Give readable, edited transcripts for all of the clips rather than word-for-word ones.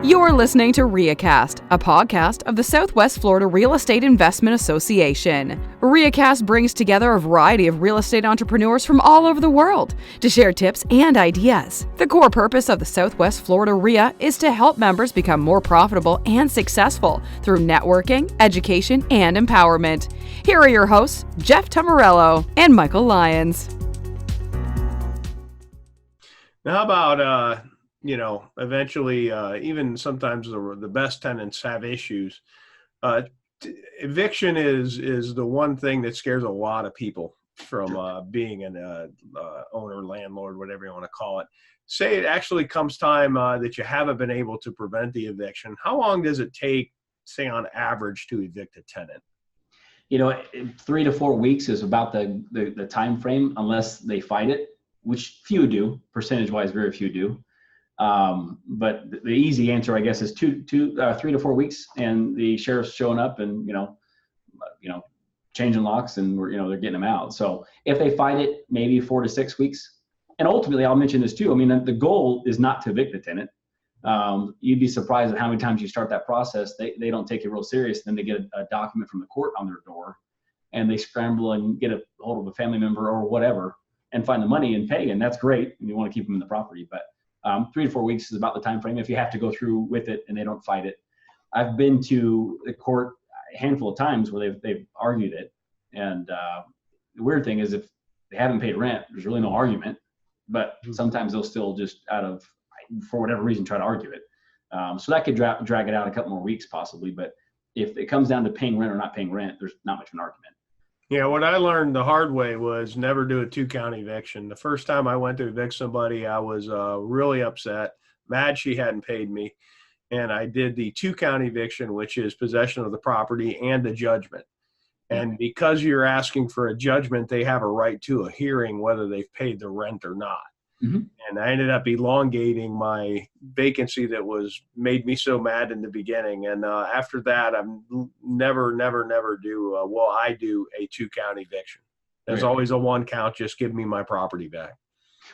You're listening to RIAcast, a podcast of the Southwest Florida Real Estate Investment Association. RIAcast brings together a variety of real estate entrepreneurs from all over the world to share tips and ideas. The core purpose of the Southwest Florida RIA is to help members become more profitable and successful through networking, education, and empowerment. Here are your hosts, Jeff Tamarello and Michael Lyons. Now, how about, eventually, even sometimes the best tenants have issues. Eviction is the one thing that scares a lot of people from being an owner, landlord, whatever you want to call it. Say it actually comes time that you haven't been able to prevent the eviction. How long does it take, say, on average, to evict a tenant? 3 to 4 weeks is about the time frame, unless they fight it, which few do. Percentage-wise, very few do. But the easy answer, I guess, is 3 to 4 weeks, and the sheriff's showing up and changing locks, and they're getting them out. So if they fight it, maybe 4 to 6 weeks. And ultimately, I'll mention this too. I mean, the goal is not to evict the tenant. You'd be surprised at how many times you start that process. They don't take it real serious. Then they get a document from the court on their door, and they scramble and get a hold of a family member or whatever and find the money and pay. And that's great. And you want to keep them in the property, but 3 to 4 weeks is about the time frame if you have to go through with it and they don't fight it. I've been to the court a handful of times where they've argued it. And the weird thing is, if they haven't paid rent, there's really no argument. But sometimes they'll still just for whatever reason, try to argue it. So that could drag it out a couple more weeks possibly. But if it comes down to paying rent or not paying rent, there's not much of an argument. Yeah, what I learned the hard way was never do a 2-count eviction. The first time I went to evict somebody, I was really upset, mad she hadn't paid me. And I did the 2-count eviction, which is possession of the property and a judgment. And because you're asking for a judgment, they have a right to a hearing whether they've paid the rent or not. Mm-hmm. And I ended up elongating my vacancy that made me so mad in the beginning. And after that, I'm never do. I do a 2-count eviction. There's always a 1-count. Just give me my property back.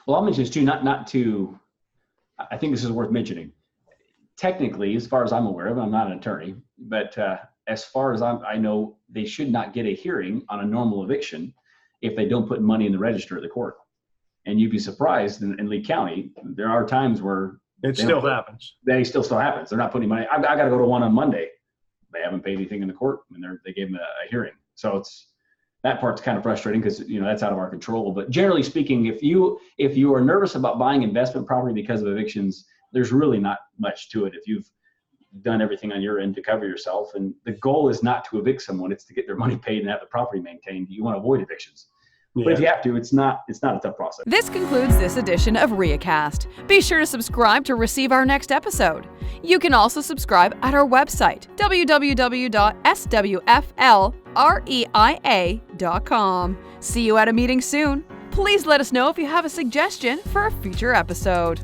Well, I'll mention this too. Not to. I think this is worth mentioning. Technically, as far as I'm aware of, I'm not an attorney, but as far as I know, they should not get a hearing on a normal eviction if they don't put money in the register at the court. And you'd be surprised in Lee County, there are times where it still happens. They still happens. They're not putting money. I got to go to one on Monday. They haven't paid anything in the court, and they gave them a hearing. So that part's kind of frustrating because that's out of our control. But generally speaking, if you are nervous about buying investment property because of evictions, there's really not much to it. If you've done everything on your end to cover yourself, and the goal is not to evict someone, it's to get their money paid and have the property maintained. You want to avoid evictions. Yeah. But if you have to, it's not a tough process. This concludes this edition of RIAcast. Be sure to subscribe to receive our next episode. You can also subscribe at our website, www.swflreia.com. See you at a meeting soon. Please let us know if you have a suggestion for a future episode.